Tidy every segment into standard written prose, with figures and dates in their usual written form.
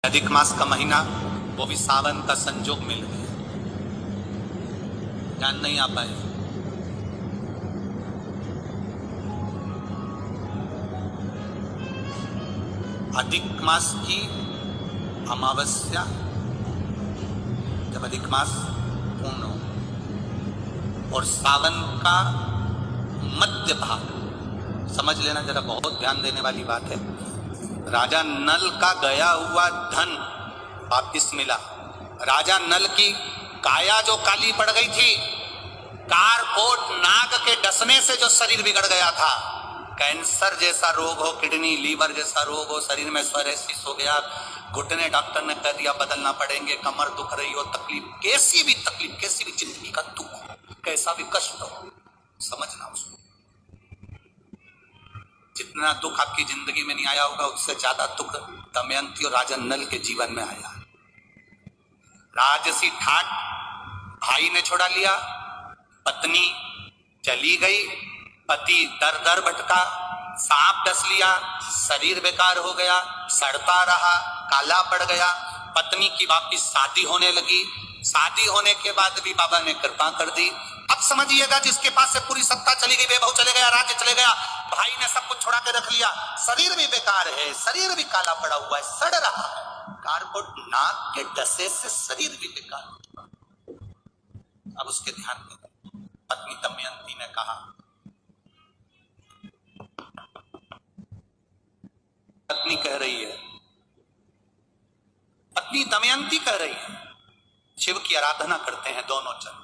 अधिक मास का महीना, वो भी सावन का संजोग मिल गया, ध्यान नहीं आ पाए। अधिक मास की अमावस्या, जब अधिक मास पूर्ण हो और सावन का मध्य भाग, समझ लेना जरा, बहुत ध्यान देने वाली बात है। राजा नल का गया हुआ धन वापिस मिला। राजा नल की काया जो काली पड़ गई थी, कारकोट नाग के डसने से जो शरीर बिगड़ गया था, कैंसर जैसा रोग हो, किडनी लीवर जैसा रोग हो, शरीर में सोरेसिस हो गया, घुटने डॉक्टर ने कह दिया बदलना पड़ेंगे, कमर दुख रही हो, तकलीफ, कैसी भी तकलीफ, कैसी भी जिंदगी का दुख हो, कैसा भी कष्ट हो, समझना उसको। जितना दुख आपकी जिंदगी में नहीं आया होगा, उससे ज्यादा दुख दमयंती और राजा नल के जीवन में आया। राजसी ठाट भाई ने छोड़ा लिया, पत्नी चली गई, पति दर दर भटका, सांप डस लिया, शरीर बेकार हो गया, सड़ता रहा, काला पड़ गया। पत्नी की वापिस शादी होने लगी, शादी होने के बाद भी बाबा ने कृपा कर दी। अब समझिएगा, जिसके पास से पूरी सत्ता चली गई, वैभव चले गया, राज्य चले गया, भाई ने सब कुछ छोड़ा के रख लिया, शरीर भी बेकार है, शरीर भी काला पड़ा हुआ है, सड़ रहा है, कारकोट नाग के डसे से शरीर भी बेकार। अब उसके ध्यान में पत्नी दमयंती ने कहा, पत्नी कह रही है, पत्नी दमयंती कह रही है, शिव की आराधना करते हैं दोनों जन,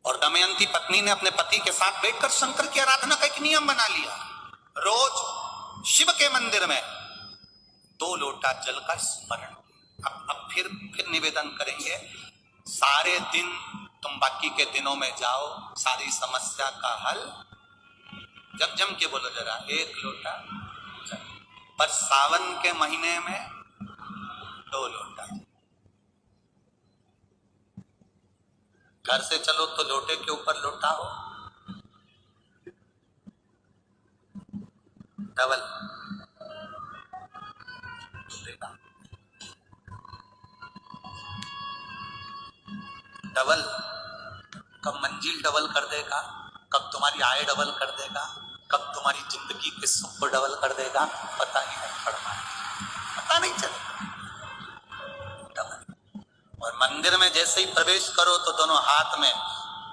और दमयंती पत्नी ने अपने पति के साथ बैठकर शंकर की आराधना का एक नियम बना लिया। रोज शिव के मंदिर में 2 लोटा जल का स्मरण। अब फिर निवेदन करेंगे, सारे दिन तुम बाकी के दिनों में जाओ, सारी समस्या का हल, जब जम के बोलो जरा, 1 लोटा जल, पर सावन के महीने में 2 लोटा। घर से चलो तो लोटे के ऊपर लोटा हो, डबल डबल, कब मंजिल डबल कर देगा, कब तुम्हारी आय डबल कर देगा, कब तुम्हारी जिंदगी के सुख को डबल कर देगा, पता ही नहीं पड़ना, पता नहीं चलेगा। और मंदिर में जैसे ही प्रवेश करो तो दोनों हाथ में,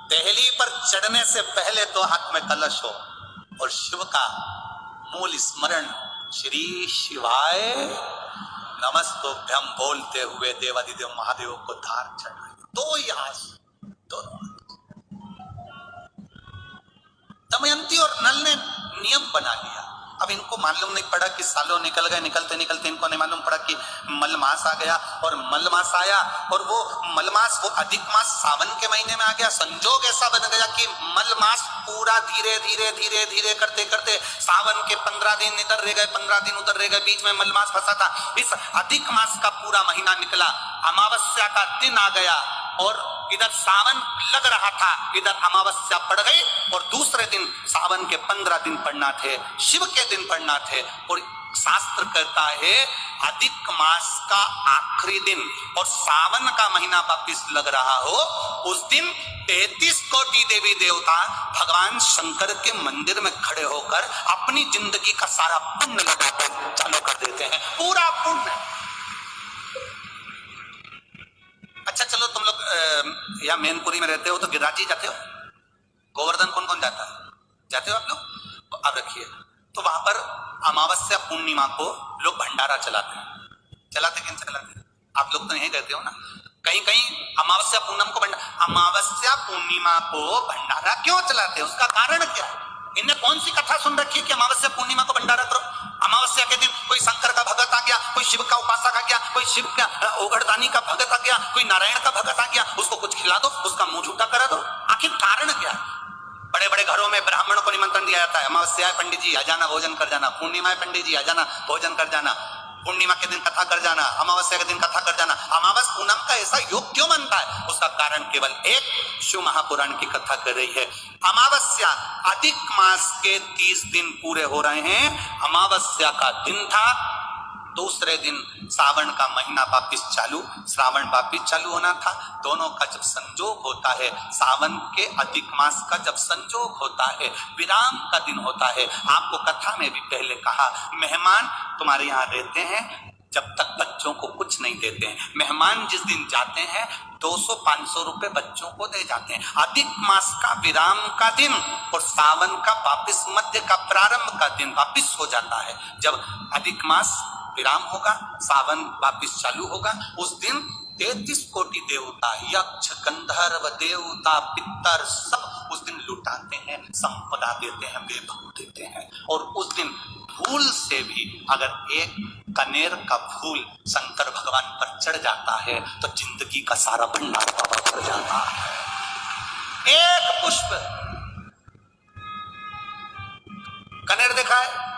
देहली पर चढ़ने से पहले तो हाथ में कलश हो और शिव का मूल स्मरण, श्री शिवाय नमस्तुभ्यं बोलते हुए देवादिदेव महादेव को धार चढ़ाए। 2 ही हाथ, दोनों। दमयंती और नल ने नियम बना लिया। अब इनको मालूम नहीं पड़ा कि सालों निकल गए, निकलते निकलते इनको नहीं मालूम पड़ा कि मलमास आ गया, और मलमास आया और वो मलमास, वो अधिक मास सावन के महीने में आ गया। संजोग ऐसा बन गया कि मलमास पूरा धीरे धीरे धीरे धीरे करते करते सावन के 15 दिन इधर रह गए, 15 दिन उधर रह गए, बीच में मलमास फंसा था। इस अधिक मास का पूरा महीना निकला, अमावस्या का दिन आ गया और इधर सावन लग रहा था, इधर अमावस्या पड़ गई और दूसरे दिन सावन के 15 दिन पड़ना थे, शिव के दिन पड़ना थे। और शास्त्र कहता है अधिक मास का आखिरी दिन और सावन का महीना वापिस लग रहा हो, उस दिन 33 कोटि देवी देवता भगवान शंकर के मंदिर में खड़े होकर अपनी जिंदगी का सारा पुण्य लगाकर चालू कर देते हैं, पूरा पुण्य। अच्छा चलो, तुम लोग यहाँ मैनपुरी में रहते हो तो गिरिराज जी जाते हो, गोवर्धन कौन कौन जाता है, जाते हो आप लोग? अब रखिए, तो वहां पर अमावस्या पूर्णिमा को लोग भंडारा चलाते हैं। चलाते किन चलाते हैं? आप लोग तो यहीं रहते हो ना। कहीं कहीं अमावस्या पूर्णिमा को भंडारा क्यों चलाते हैं, उसका कारण क्या है? इनने कौन सी कथा सुन रखी है कि अमावस्या पूर्णिमा को भंडारा करो? अमावस्या के दिन कोई शंकर का भगत आ गया, कोई शिव का उपासक आ गया, कोई शिव का ओघड़दानी का भगत आ गया, कोई नारायण का भगत आ गया, उसको कुछ खिला दो, उसका मुंह झूठा करा दो। आखिर कारण क्या है? बड़े बड़े घरों में ब्राह्मण को निमंत्रण दिया जाता है, अमावस्या है पंडित जी आ जाना, भोजन कर जाना, पूर्णिमा है पंडित जी आ जाना, भोजन कर जाना। पूर्णिमा के दिन कथा कर जाना, अमावस्या के दिन कथा कर जाना। अमावस पूनम का ऐसा योग क्यों बनता है? उसका कारण केवल एक, शिव महापुराण की कथा कर रही है। अमावस्या अधिक मास के 30 दिन पूरे हो रहे हैं। अमावस्या का दिन था, दूसरे दिन सावन का महीना वापिस चालू, श्रावण वापिस चालू होना था। दोनों का जब संजोग होता है, सावन के अधिक मास का जब संजोग होता है, विराम का दिन होता है। आपको कथा में भी पहले कहा, मेहमान तुम्हारे यहाँ रहते हैं जब तक बच्चों को कुछ नहीं देते हैं। मेहमान जिस दिन जाते हैं 200-500 रुपए बच्चों को दे जाते हैं। अधिक मास का विराम का दिन और सावन का वापिस मध्य का प्रारंभ का दिन वापिस हो जाता है। जब अधिक मास विराम होगा, सावन वापिस चालू होगा, उस दिन 33 कोटि देवता, यक्ष, गंधर्व, देवता, पितर सब उस दिन लुटाते हैं, संपदा देते हैं, वैभव देते हैं। और उस दिन फूल से भी अगर एक कनेर का फूल शंकर भगवान पर चढ़ जाता है तो जिंदगी का सारा भंडार बाबा भर जाता है। एक पुष्प, कनेर देखा है?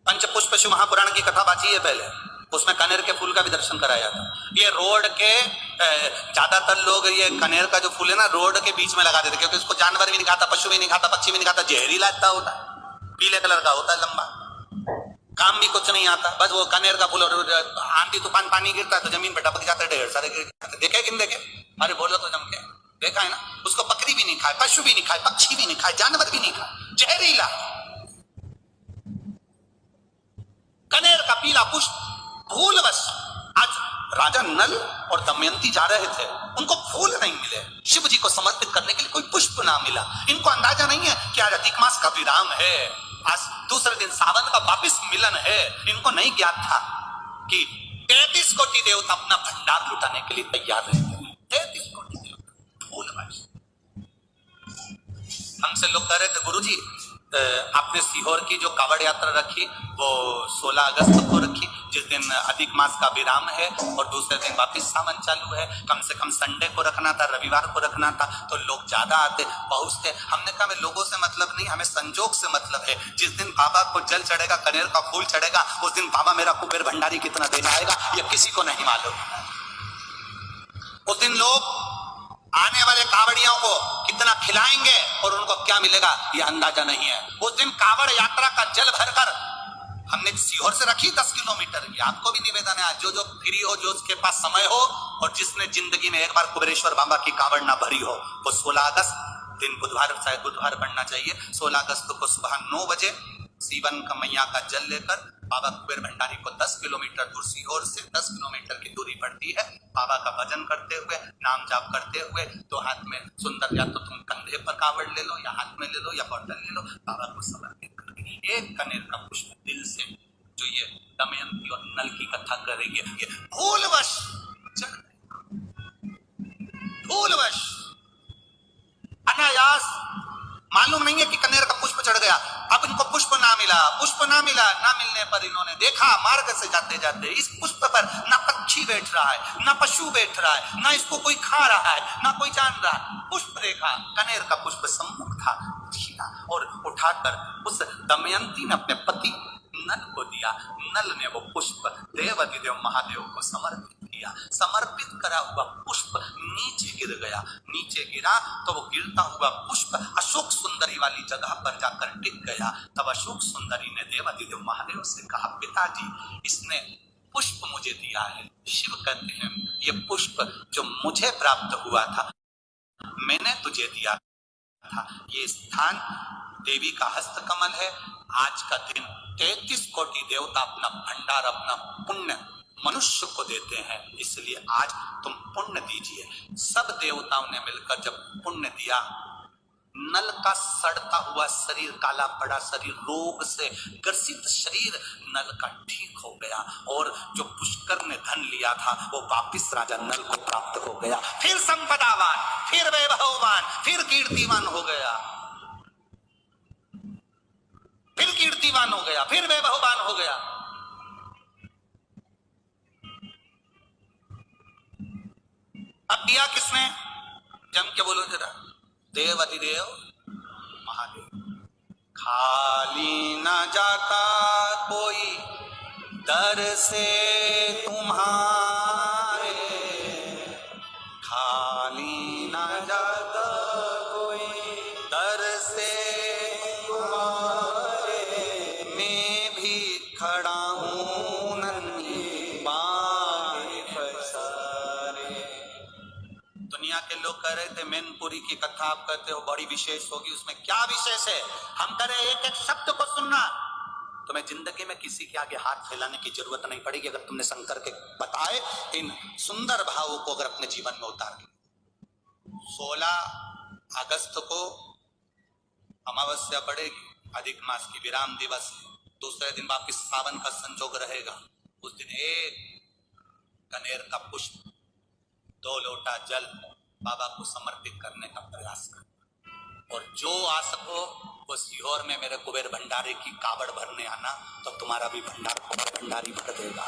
पंचपुष्प शिव महापुराण की कथा बाची है पहले, उसमें कनेर के फूल का भी दर्शन कराया था। ये रोड के ज्यादातर लोग ये कनेर का जो फूल है ना रोड के बीच में लगा देते, क्योंकि इसको जानवर भी नहीं खाता, पशु भी नहीं खाता, पक्षी भी नहीं खाता, जहरीला इतना होता है, पीले कलर का होता है, लंबा, काम भी कुछ नहीं आता। बस वो कनेर का फूल, आंधी तूफान पानी गिरता है तो जमीन पे टपक जाता है, ढेर सारे गिर जाते। देखे कि नहीं देखे? अरे बोलो तो जम के देखा है ना। उसको बकरी भी नहीं खाए, पशु भी नहीं खाए, पक्षी भी नहीं खाए, जानवर भी नहीं खाए, जहरीला कनेर का पीला पुष्प। भूलवश आज राजा नल और दमयंती जा रहे थे, उनको फूल नहीं मिले, शिव जी को समर्पित करने के लिए कोई पुष्प ना मिला। इनको अंदाजा नहीं है कि आज अधिक मास का विराम है, आज दूसरे दिन सावन का वापिस मिलन है। इनको नहीं ज्ञात था कि 33 कोटि देवता अपना भंडार लुटाने के लिए तैयार रहते हैं। 33 कोटि देवता भूलवश। हमसे लोग कह रहे थे, गुरुजी आपने सीहोर की जो कावड़ यात्रा रखी वो 16 अगस्त को रखी, जिस दिन अधिक मास का विराम है और दूसरे दिन वापिस सावन चालू है। कम से कम संडे को रखना था, रविवार को रखना था, तो लोग ज्यादा आते पहुंचते। हमने कहा हमें लोगों से मतलब नहीं, हमें संजोग से मतलब है। जिस दिन बाबा को जल चढ़ेगा, कनेर का फूल चढ़ेगा, उस दिन बाबा मेरा कुबेर भंडारी कितना दे जाएगा ये किसी को नहीं मालूम। उस दिन लोग आने वाले कावड़ियों को कितना खिलाएंगे और उनको क्या मिलेगा ये अंदाजा नहीं है। उस दिन कावड़ यात्रा का जल भरकर हमने सीहोर से रखी 10 किलोमीटर की। आपको भी निवेदन है, जो फ्री हो, जो उसके पास समय हो और जिसने जिंदगी में एक बार कुबेरेश्वर बाबा की कावड़ ना भरी हो, वो 16 अगस्त दिन बुधवार, शायद बुधवार पढ़ना चाहिए, 16 अगस्त को सुबह 9 बजे सीवन का मैया का जल लेकर बाबा कुबेर भंडारी को 10 किलोमीटर दूर, सीहोर से 10 किलोमीटर की दूरी पड़ती है, बाबा का भजन करते हुए, नाम जाप करते हुए, तो हाथ में सुंदर, या तो तुम कंधे पर कावड़ ले लो या हाथ में ले लो या बॉटल ले लो, बाबा को समर्पित करके एक कनेर का पुष्प दिल से, जो ये दमयंती और नल की कथा कर रही है, ये भूलवश भूलवश अनायास, मालूम नहीं है कि कनेर का पुष्प चढ़ गया। अब इनको पुष्प ना मिला, ना मिलने पर इन्होंने देखा मार्ग से जाते जाते इस पुष्प पर ना पक्षी बैठ रहा है, ना पशु बैठ रहा है, ना इसको कोई खा रहा है, ना कोई जान रहा है। पुष्प देखा, कनेर का पुष्प सम्मुख था, छीना और उठाकर उस दमयंती ने अपने पति नल को दिया। नल ने वो पुष्प देवाधिदेव महादेव को समर्पित किया। समर्पित करा हुआ पुष्प नीचे गिर गया। नीचे गिरा तो वो गिरता हुआ पुष्प अशोक सुंदरी वाली जगह पर जाकर टिक गया। तब अशोक सुंदरी ने देवाधिदेव महादेव से कहा, पिताजी इसने पुष्प मुझे दिया है। शिव कहते हैं, ये पुष्प जो मुझे प्राप्त हुआ था मैंने तुझे दिया था। ये स्थान देवी का हस्त कमल है। आज का दिन 33 कोटि देवता अपना भंडार, अपना पुण्य मनुष्य को देते हैं, इसलिए आज तुम पुण्य दीजिए। सब देवताओं ने मिलकर जब पुण्य दिया, नल का सड़ता हुआ शरीर, काला पड़ा शरीर, रोग से ग्रसित शरीर नल का ठीक हो गया और जो पुष्कर ने धन लिया था वो वापिस राजा नल को प्राप्त हो गया। फिर संपदावान, फिर वैभववान, फिर कीर्तिवान हो गया, फिर कीर्तिवान हो गया, फिर वैभववान हो गया। अब दिया किसने? जम के बोलो जरा, देवाधिदेव महादेव। खाली न जाता कोई दर से तुम्हारे खाली न जाता कोई, दर से तुम्हारे मैं भी खड़ा हूँ नन्ही बाहें पसारे। दुनिया के लोग कह रहे थे मैनपुरी की कथा आप कहते हो बड़ी विशेष होगी, उसमें क्या विशेष है? हम कह रहे एक एक शब्द को सुनना, तुम्हें जिंदगी में किसी के आगे हाथ फैलाने की जरूरत नहीं पड़ेगी अगर तुमने शंकर के बताए इन सुंदर भावों को अगर अपने जीवन में उतार लिया। 16 अगस्त को अमावस्या पड़ेगी, अधिक मास की विराम दिवस, दूसरे दिन वापिस सावन का संजोग रहेगा। उस दिन एक कनेर का पुष्प 2 लोटा जल बाबा को समर्पित करने का प्रयास कर, और जो आ सको वो सीहोर में मेरे कुबेर भंडारी की कावड़ भरने आना, तो तुम्हारा भी भंडार कुबेर भंडारी भर देगा।